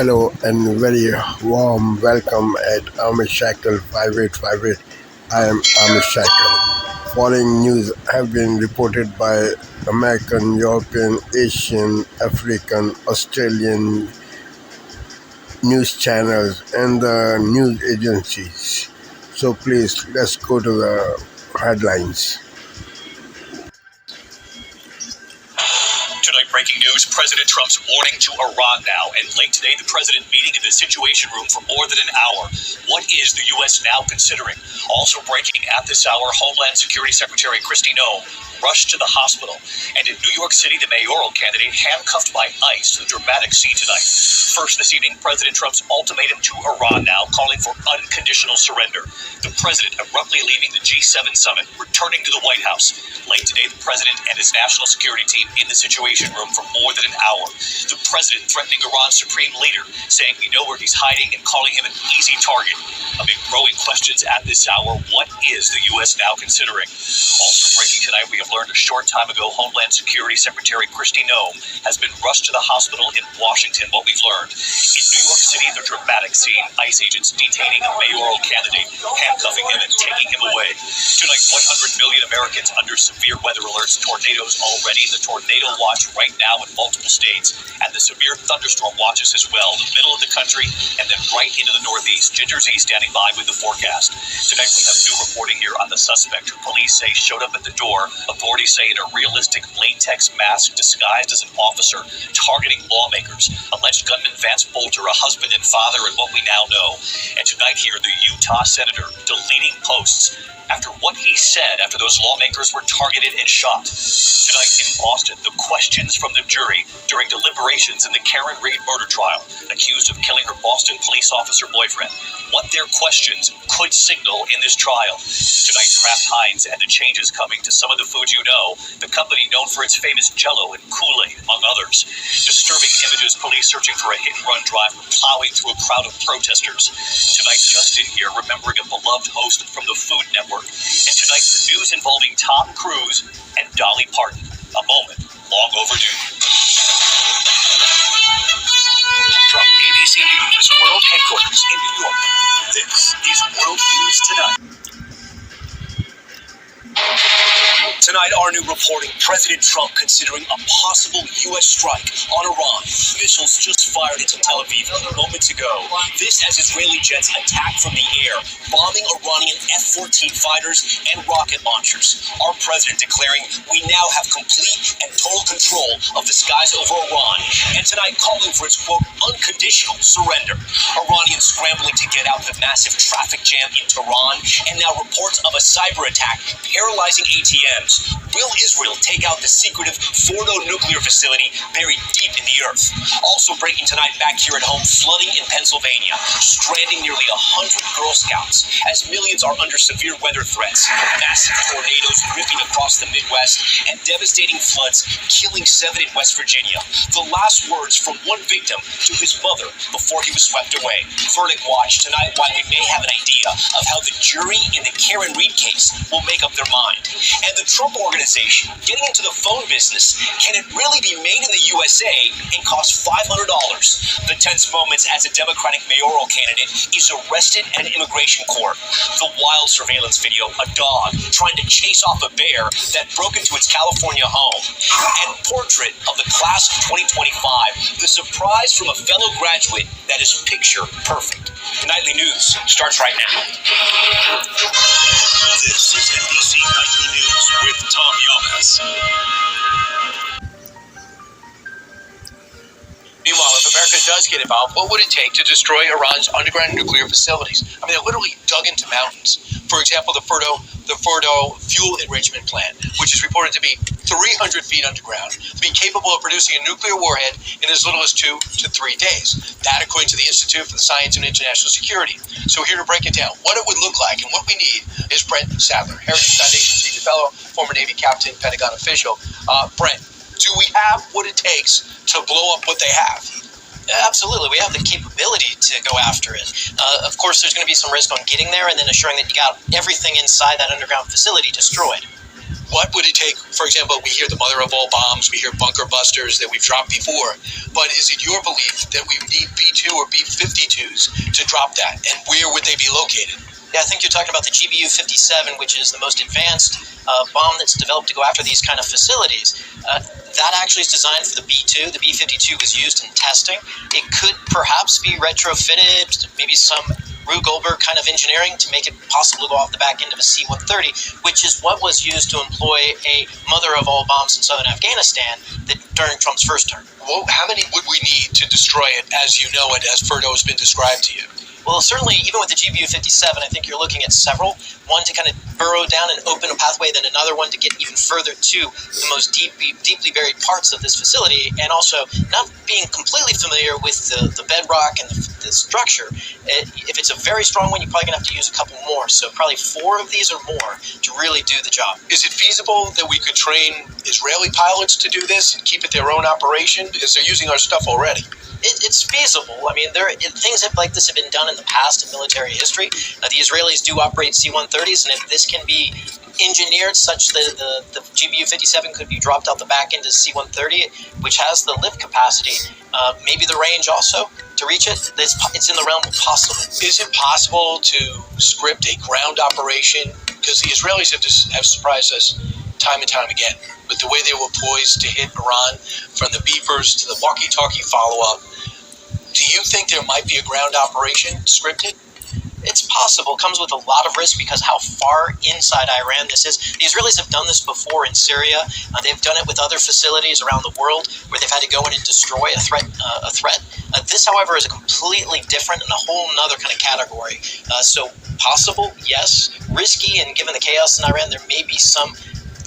Hello and very warm welcome at Amit Shackle 5858. I am Amit Shackle. Following news have been reported by American, European, Asian, African, Australian news channels and the news agencies. So please let's go to the headlines. Tonight, breaking news, President Trump's warning to Iran now. And late today, the president meeting in the Situation Room for more than an hour. What is the U.S. now considering? Also breaking at this hour, Homeland Security Secretary Kristi Noem rushed to the hospital. And in New York City, the mayoral candidate handcuffed by ICE. The dramatic scene tonight. First this evening, President Trump's ultimatum to Iran now, calling for unconditional surrender. The president abruptly leaving the G7 summit, returning to the White House. Late today, the president and his national security team in the Situation Room for more than an hour. The president threatening Iran's supreme leader, saying we know where he's hiding and calling him an easy target. Amid growing questions at this hour, what is the U.S. now considering? Also breaking tonight, we have learned a short time ago, Homeland Security Secretary Kristi Noem has been rushed to the hospital in Washington. What we've learned. In New York City, the dramatic scene, ICE agents detaining a mayoral candidate, handcuffing him and taking him away. Tonight, 100 million Americans under severe weather alerts, tornadoes already, the tornado watch right now in multiple states, and the severe thunderstorm watches as well, the middle of the country, and then right into the Northeast. Ginger Z standing by with the forecast. Tonight, we have new reporting here on the suspect who police say showed up at the door. Authorities say in a realistic latex mask disguised as an officer, targeting lawmakers. Alleged gunman Vance Bolter, a husband and father, and what we now know. And tonight here, the Utah senator deleting posts after what he said after those lawmakers were targeted and shot. Tonight in Boston, the questions from the jury during deliberations in the Karen Reed murder trial, accused of killing her Boston police officer boyfriend. What their questions could signal in this trial. Tonight, Kraft Heinz and the changes coming to some of the foods you know, the company known for its famous Jell-O and Kool-Aid, among others. Disturbing images, police searching for a hit-and-run driver plowing through a crowd of protesters. Tonight, Justin here, remembering a beloved host from the Food Network. And tonight, the news involving Tom Cruise and Dolly Parton. A moment long overdue. From ABC News World Headquarters in New York, this is World News Tonight. Tonight, our new reporting, President Trump considering a possible U.S. strike on Iran. Missiles just fired into Tel Aviv moments ago. This as Israeli jets attack from the air, bombing Iranian F-14 fighters and rocket launchers. Our president declaring we now have complete and total control of the skies over Iran. And tonight calling for its, quote, unconditional surrender. Iranians scrambling to get out the massive traffic jam in Tehran, and now reports of a cyber attack paralyzing ATMs. Will Israel take out the secretive Fordo nuclear facility buried deep in the earth? Also breaking tonight back here at home, flooding in Pennsylvania, stranding nearly 100 Girl Scouts as millions are under severe weather threats. Massive tornadoes ripping across the Midwest and devastating floods killing 7 in West Virginia. The last words from one victim to his mother before he was swept away. Verdict watch tonight, while we may have an idea of how the jury in the Karen Reed case will make up their mind. And the Trump organization getting into the phone business, can it really be made in the USA and cost $500? The tense moments as a Democratic mayoral candidate is arrested at an immigration court. The wild surveillance video, a dog trying to chase off a bear that broke into its California home. And portrait of the class of 2025, the surprise from a fellow graduate that is picture perfect. Nightly News starts right now. This is NBC Nightly News with Tom Yomas. Meanwhile, if America does get involved, what would it take to destroy Iran's underground nuclear facilities? I mean, they literally dug into mountains. For example, the Fordo fuel enrichment plant, which is reported to be 300 feet underground, to be capable of producing a nuclear warhead in as little as 2 to 3 days. That, according to the Institute for the Science of International Security. So here to break it down, what it would look like and what we need is Brent Sadler, Heritage Foundation Senior Fellow, former Navy Captain, Pentagon official. Brent, do we have what it takes to blow up what they have? Absolutely. We have the capability to go after it. Of course, there's going to be some risk on getting there and then assuring that you got everything inside that underground facility destroyed. What would it take? For example, we hear the mother of all bombs, we hear bunker busters that we've dropped before, but is it your belief that we need B-2 or B-52s to drop that, and where would they be located? Yeah, I think you're talking about the GBU-57, which is the most advanced bomb that's developed to go after these kind of facilities. That actually is designed for the B-2. The B-52 was used in testing. It could perhaps be retrofitted, maybe some Rube Goldberg kind of engineering to make it possible to go off the back end of a C-130, which is what was used to employ a mother of all bombs in southern Afghanistan during Trump's first term. Well, how many would we need to destroy it as you know it, as Ferdo has been described to you? Well, certainly, even with the GBU-57, I think you're looking at several. One to kind of burrow down and open a pathway, then another one to get even further to the most deeply buried parts of this facility, and also not being completely familiar with the bedrock and the structure. If it's a very strong one, you're probably going to have to use a couple more. So probably 4 of these or more to really do the job. Is it feasible that we could train Israeli pilots to do this and keep it their own operation? Because they're using our stuff already. It's feasible. I mean, things like this have been done in the past in military history. The Israelis do operate C-130s, and if this can be engineered such that the GBU-57 could be dropped out the back into C-130, which has the lift capacity, maybe the range also to reach it, it's in the realm of possible. Is it possible to script a ground operation? Because the Israelis have surprised us time and time again with the way they were poised to hit Iran, from the beepers to the walkie-talkie follow-up. Do you think there might be a ground operation scripted? It's possible. It comes with a lot of risk because how far inside Iran this is. The Israelis have done this before in Syria. They've done it with other facilities around the world where they've had to go in and destroy a threat. This, however, is a completely different and a whole nother kind of category. So possible, yes. Risky, and given the chaos in Iran, there may be some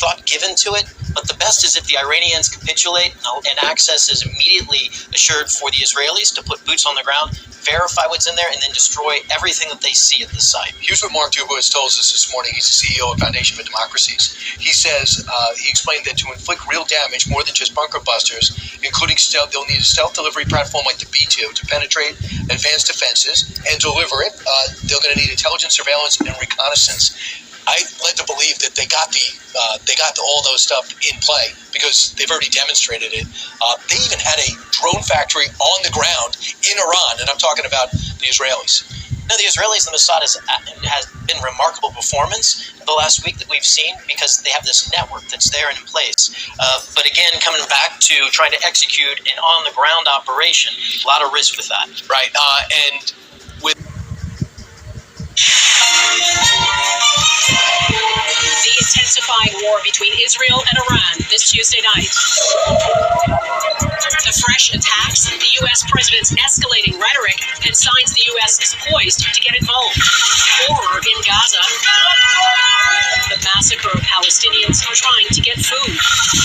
thought given to it, but the best is if the Iranians capitulate and access is immediately assured for the Israelis to put boots on the ground, verify what's in there, and then destroy everything that they see at the site. Here's what Mark Dubowitz told us this morning. He's the CEO of Foundation for Democracies. He says, he explained that to inflict real damage, more than just bunker busters, including stealth, they'll need a stealth delivery platform like the B-2 to penetrate advanced defenses and deliver it. They're going to need intelligence, surveillance, and reconnaissance. I led to believe that they got all those stuff in play because they've already demonstrated it. They even had a drone factory on the ground in Iran, and I'm talking about the Israelis. No, the Israelis, the Mossad has been remarkable performance the last week that we've seen because they have this network that's there and in place. But again, coming back to trying to execute an on-the-ground operation, a lot of risk with that. Right, and with the intensifying war between Israel and Iran this Tuesday night. The fresh attacks, the U.S. president's escalating rhetoric, and signs the U.S. is poised to get involved. Horror in Gaza. The massacre of Palestinians trying to get food.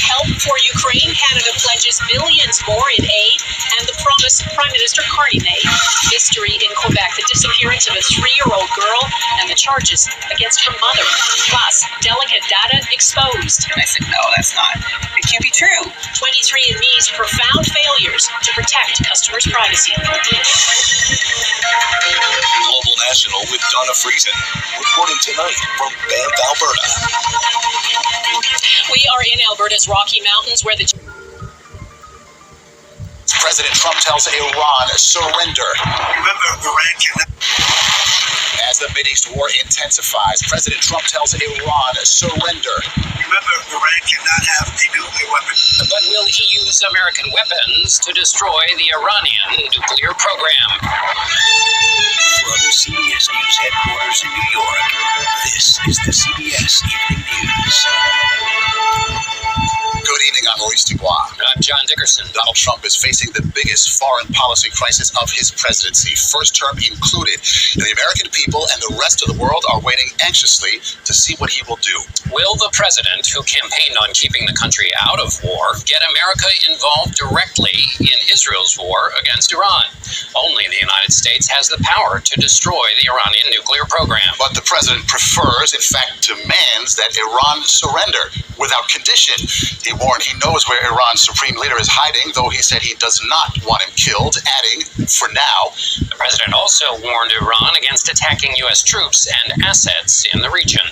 Help for Ukraine. Canada pledges millions more in aid, and the promise Prime Minister Carney made. Mystery in Quebec. The disappearance of a 3-year-old girl and the charges against her mother. Plus, delicate data exposed. I said, no, that's not. It can't be true. 23andMe's profound failures to protect customers' privacy. Global National with Donna Friesen, reporting tonight from Banff, Alberta. We are in Alberta's Rocky Mountains where the President Trump tells Iran surrender. Remember, Iran cannot. As the Mideast war intensifies, President Trump tells Iran surrender. Remember, Iran cannot have a nuclear weapon. But will he use American weapons to destroy the Iranian nuclear program? From CBS News headquarters in New York, this is the CBS Evening News. Good evening, I'm Maurice Dubois. I'm John Dickerson. Donald Trump is facing the biggest foreign policy crisis of his presidency, first term included. And the American people and the rest of the world are waiting anxiously to see what he will do. Will the president, who campaigned on keeping the country out of war, get America involved directly in Israel's war against Iran? Only the United States has the power to destroy the Iranian nuclear program. But the president prefers, in fact demands, that Iran surrender without condition. He warned he knows where Iran's supreme leader is hiding, though he said he does not want him killed, adding, for now. The president also warned Iran against attacking U.S. troops and assets in the region.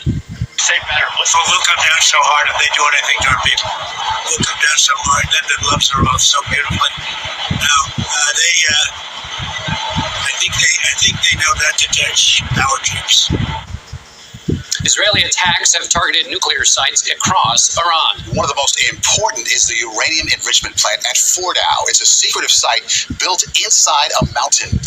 say better. Listen. Oh, we'll come down so hard if they do anything to our people. We'll come down so hard. Them that loves our oath so beautifully. Now, I think they know that to touch our troops. Israeli attacks have targeted nuclear sites across Iran. One of the most important is the uranium enrichment plant at Fordow. It's a secretive site built inside a mountain.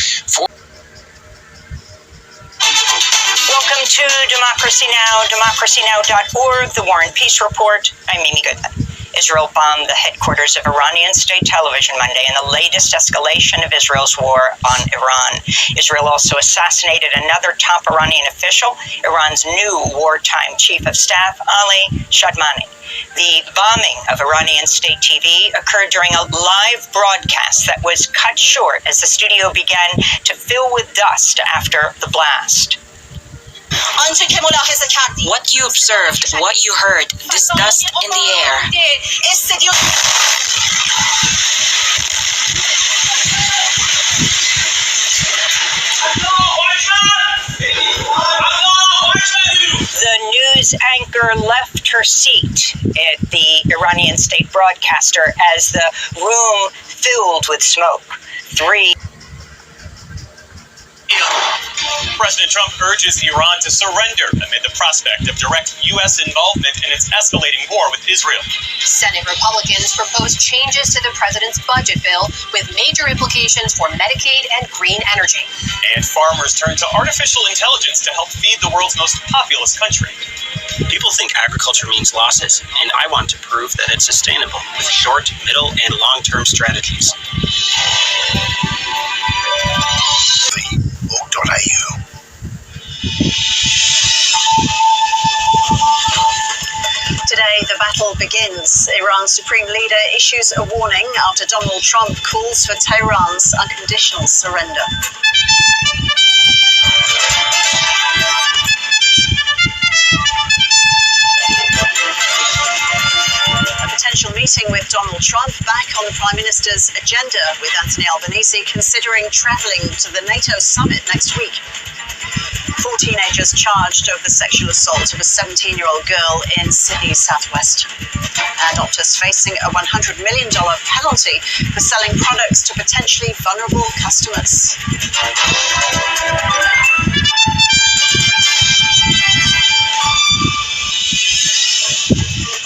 Welcome to Democracy Now!, democracynow.org, the War and Peace Report. I'm Mimi Goodman. Israel bombed the headquarters of Iranian state television Monday in the latest escalation of Israel's war on Iran. Israel also assassinated another top Iranian official, Iran's new wartime chief of staff, Ali Shadmani. The bombing of Iranian state TV occurred during a live broadcast that was cut short as the studio began to fill with dust after the blast. What you observed, what you heard, this dust in the air. The news anchor left her seat at the Iranian state broadcaster as the room filled with smoke. President Trump urges Iran to surrender amid the prospect of direct U.S. involvement in its escalating war with Israel. Senate Republicans proposed changes to the president's budget bill with major implications for Medicaid and green energy. And farmers turn to artificial intelligence to help feed the world's most populous country. People think agriculture means losses, and I want to prove that it's sustainable with short, middle, and long-term strategies. Vote.io. Today, the battle begins. Iran's supreme leader issues a warning after Donald Trump calls for Tehran's unconditional surrender. A potential meeting with Donald Trump back on the Prime Minister's agenda, with Anthony Albanese considering travelling to the NATO summit next week. 4 teenagers charged over the sexual assault of a 17-year-old girl in Sydney's southwest. And Optus facing a $100 million penalty for selling products to potentially vulnerable customers.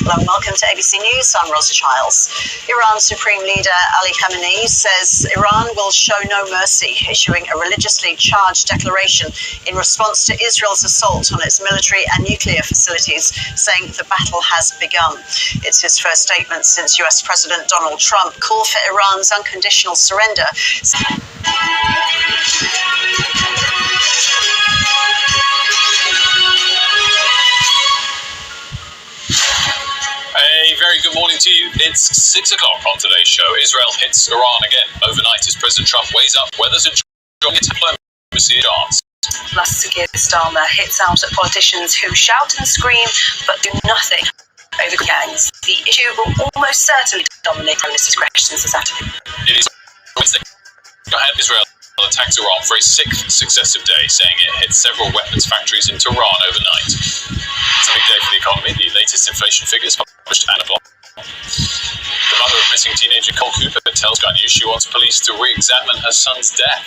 Hello and welcome to ABC News. I'm Rosa Childs. Iran's Supreme Leader Ali Khamenei says Iran will show no mercy, issuing a religiously charged declaration in response to Israel's assault on its military and nuclear facilities, saying the battle has begun. It's his first statement since US President Donald Trump called for Iran's unconditional surrender. A very good morning to you. It's 6 o'clock on today's show. Israel hits Iran again overnight as President Trump weighs up whether to join diplomacy chance. Plus, Starmer hits out at politicians who shout and scream but do nothing over gangs. The issue will almost certainly dominate Prime Minister's questions this afternoon. It is Wednesday. Israel attacked Iran for a 6th successive day, saying it hit several weapons factories in Tehran overnight. It's a big day for the economy. The latest inflation figures published at a block. The mother of missing teenager Cole Cooper tells Sky News she wants police to re-examine her son's death.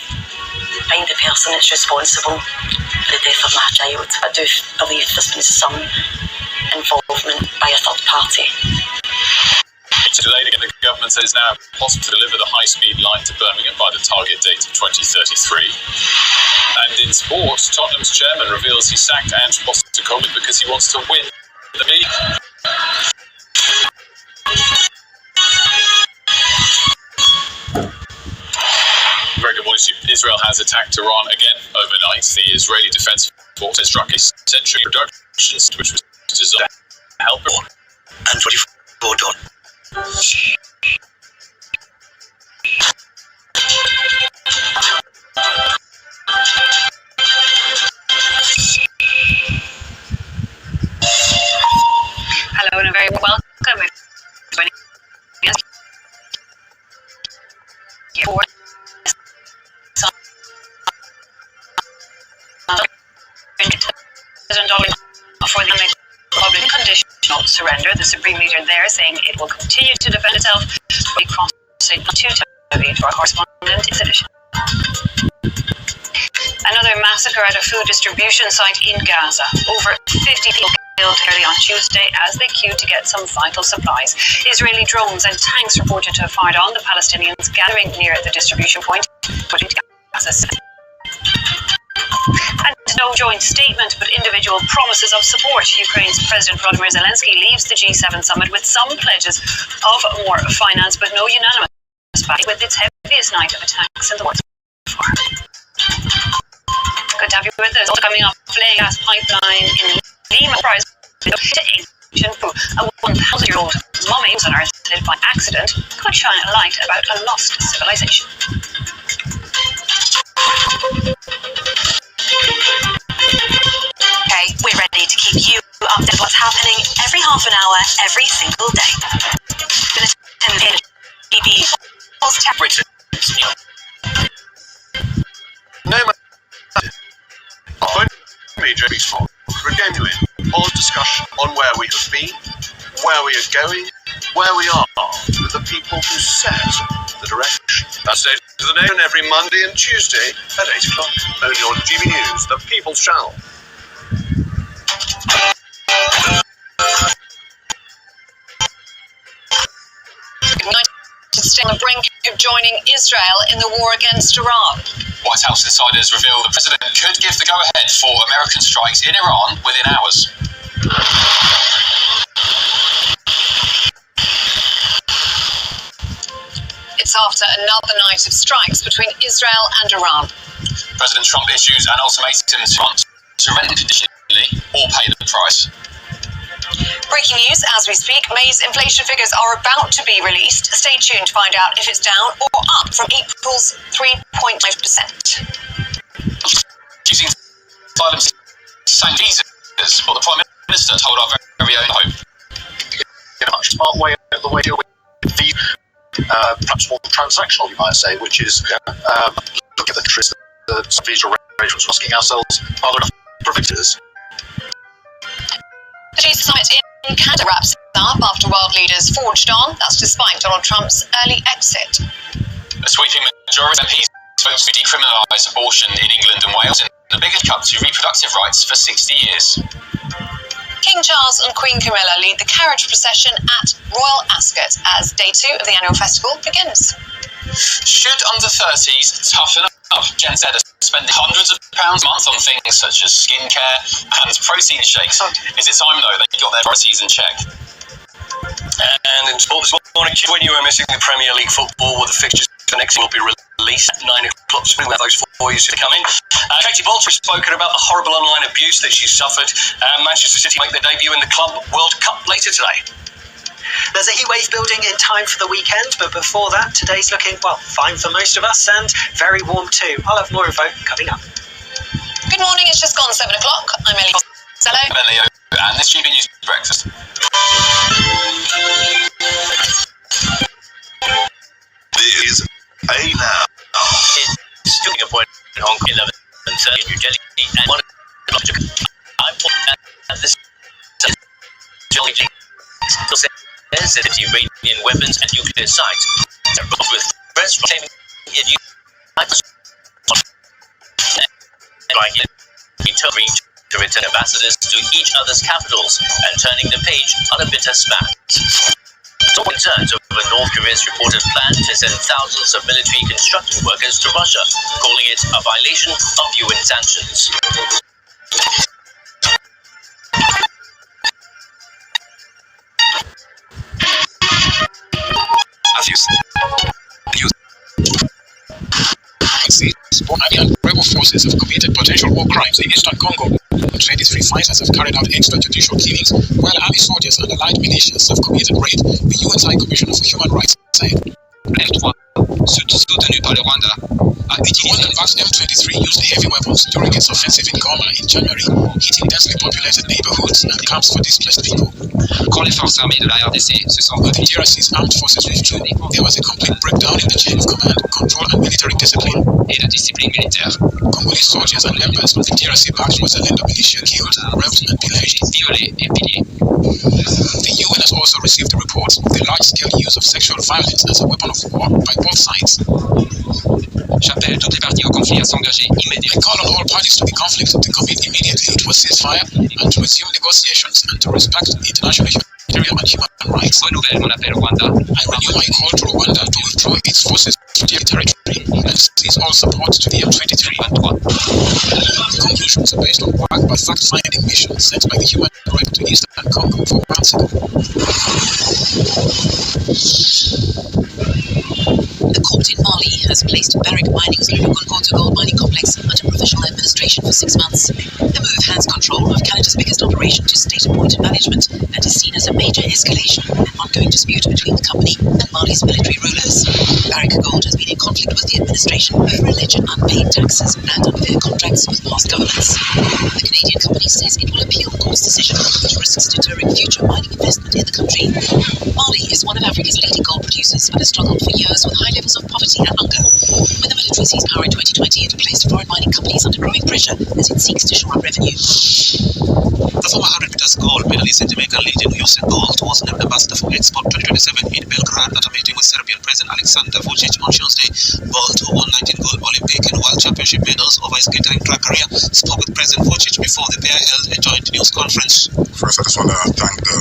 I'm the person that's responsible for the death of my child. I do believe there's been some involvement by a third party. Today, the government says it's now possible to deliver the high-speed line to Birmingham by the target date of 2033. And in sport, Tottenham's chairman reveals he sacked Ange Postecoglou because he wants to win the league. Very good morning to you. Israel has attacked Iran again overnight. The Israeli Defense Force has struck a century production which was designed to help Iran. And 24 done. Hello and a very welcome. Joining us for $1,000 for the surrender. The Supreme Leader there saying it will continue to defend itself. We cross to our correspondent in edition. Another massacre at a food distribution site in Gaza. Over 50 people killed early on Tuesday as they queued to get some vital supplies. Israeli drones and tanks reported to have fired on the Palestinians gathering near the distribution point, putting Gaza. And no joint statement, but individual promises of support. Ukraine's President Volodymyr Zelensky leaves the G7 summit with some pledges of more finance, but no unanimous back with its heaviest night of attacks in the war. Good to have you with us. Also coming up, flaying gas pipeline in Lima Prize to ancient Peru. A 1,000-year-old mummy was unearthed by accident could shine a light about a lost civilization. Okay, we're ready to keep you updated with what's happening every half an hour, every single day. No major peaceful, for a genuine, honest discussion on where we have been, where we are going, where we are, with the people who set the direction. That's State of the Nation every Monday and Tuesday at 8 o'clock, only on GB News, the People's Channel. United States on the brink of joining Israel in the war against Iran. White House insiders reveal the president could give the go-ahead for American strikes in Iran within hours. It's after another night of strikes between Israel and Iran. President Trump issues an ultimatum to Iran: surrender conditionally or pay the price. Breaking news as we speak, May's inflation figures are about to be released. Stay tuned to find out if it's down or up from April's 3.5%. Using asylum sank visas, what the Prime Minister told our very own Hope. In a much smart way, the way to deal with the perhaps more transactional, you might say, which is look at the interest the visa arrangements, asking ourselves, are there enough providers? The G7 summit in Canada wraps up after world leaders forged on. That's despite Donald Trump's early exit. A sweeping majority of MPs votes to decriminalise abortion in England and Wales, and the biggest cut to reproductive rights for 60 years. King Charles and Queen Camilla lead the carriage procession at Royal Ascot as day 2 of the annual festival begins. Should under-30s toughen up? Gen Z are spending hundreds of pounds a month on things such as skincare and protein shakes. Is it time, though, they got their priorities in check? And in sport this morning, when you were missing the Premier League football, the fixtures for next will be released at 9 o'clock. We'll have those for you to come in. Katie Bolter has spoken about the horrible online abuse that she's suffered. Manchester City make their debut in the Club World Cup later today. There's a heatwave building in time for the weekend, but before that, today's looking, well, fine for most of us and very warm too. I'll have more info coming up. Good morning, it's just gone 7 o'clock. I'm Ellie Costello. I'm Leo, and this GB News Breakfast. This is A Now. It's still a point in Hong Kong, 11:30 in New Delhi, and 1 o'clock. I'm at this Jolly still says that it's Iranian weapons and nuclear sites. They're both with press claiming it to return ambassadors to each other's capitals and turning the page on a bitter spat. Some concerns over North Korea's reported plan to send thousands of military construction workers to Russia, calling it a violation of UN sanctions. As you see, rebel forces have committed potential war crimes in eastern Congo. 23 fighters have carried out extrajudicial killings, while army soldiers and allied militias have committed raid, the UN's High Commissioner for Human Rights said. Soutenu par le Rwanda, Rwandan-backed M23 used heavy weapons during its offensive in Goma in January, hitting densely populated neighborhoods and camps for displaced people. Quand les forces armées de la RDC se sont But the DRC's armed forces withdrew, there was a complete breakdown in the chain of command, control and military discipline. et la discipline militaire. Congolese soldiers and members of the DRC-backed Wazalendo militia killed, raped and pillaged. Violés et pillés. UN has also received reports of the large-scale use of sexual violence as a weapon of war by both sides. J'appelle toutes les parties au conflit à s'engager I immédiatement. call on all parties to the conflict to commit immediately to a ceasefire and to resume negotiations and to respect international humanitarian and human rights. Renouvelle mon appel au Rwanda. I renew my call to Rwanda to withdraw its forces from their territory and cease all support to the M23. The conclusions are based on work by fact-finding missions sent by the Human Rights to Eastern Congo 4 months ago. The court in Mali has placed Barrick Mining's Loulo-Gounkoto gold mining complex under provisional administration for 6 months. The move hands control of Canada's biggest operation to state-appointed management and is seen as a major escalation in an ongoing dispute between the company and Mali's military rulers. Barrick Gold has been in conflict with the administration over alleged unpaid taxes and unfair contracts with past governments. The Canadian company says it will appeal the court's decision, which risks deterring future mining investment in the country. Mali is one of Africa's leading gold producers, but has struggled for years with high levels of poverty and hunger. When the military seized power in 2020, it placed foreign mining companies under growing pressure as it seeks to shore up revenue. The former 100 meters gold medalist and Jamaican legend Usain Bolt was named ambassador for Expo 2027 in Belgrade at a meeting with Serbian President Aleksandar Vučić on Tuesday. Bolt, who won 19 gold Olympic and World Championship medals over his glittering track career, spoke with President Vučić before the pair held a joint news conference. First, I just want to thank the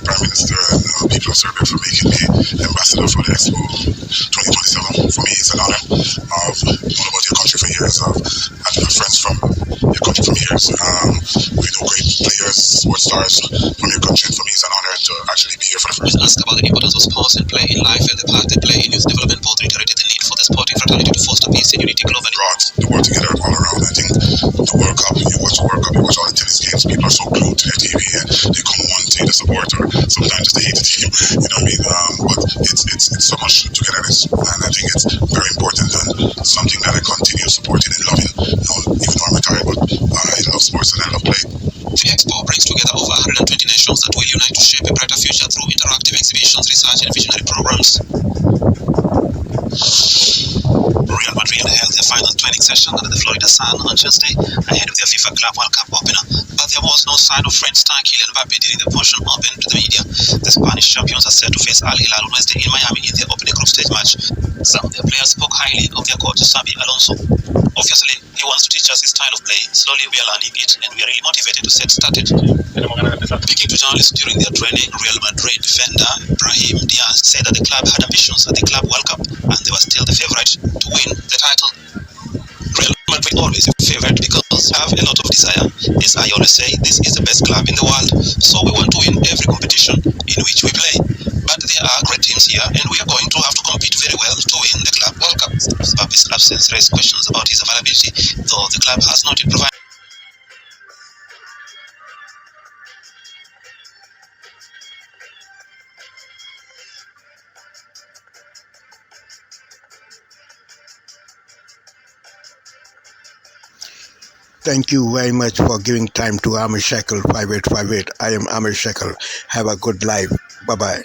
Prime Minister and the people of Serbia for making me ambassador for the Expo 2027. For me, it's an honor. I've known about your country for years. I've had friends from your country for years. We know great players, sports stars from your country, and for me, it's an honor to actually be here for the first time. Asked about the importance of sports and play in life and the part they play in youth development, both reiterated the need for the sporting fraternity to foster peace and unity globally. Brought the world together all around. I think the World Cup, you watch the World Cup, you watch all the tennis games, people are so glued to their TV and they come one team to support or sometimes just to hate the team, you know what I mean? But it's so much togetherness, and I think it's very important and something that I continue supporting and loving. You know, even though I'm retired, but I love sports and I love play. The Expo brings together over 120 nations that will unite to shape a brighter future through interactive exhibitions, research and visionary programs. Real Madrid held their final training session under the Florida sun on Tuesday ahead of their FIFA Club World Cup opener, but there was no sign of French star Kylian Mbappe during the portion open to the media. The Spanish champions are set to face Al Hilal on Wednesday in Miami in their opening group stage match. Some of their players spoke highly of their coach Xabi Alonso. Obviously, he wants to teach us his style of play. Slowly we are learning it and we are really motivated to get started. Speaking to journalists during their training, Real Madrid defender Brahim Diaz said that the club had ambitions at the Club World Cup and they were still the favorite to win the title. Real Madrid always a favorite because they have a lot of desire. As I always say, this is the best club in the world, so we want to win every competition in which we play. But there are great teams here and we are going to have to compete very well to win the Club World Cup. Mbappe's absence raised questions about his availability, though the club has not yet provided. Thank you very much for giving time to Amir Shackle 5858. I am Amir Shackle. Have a good life. Bye-bye.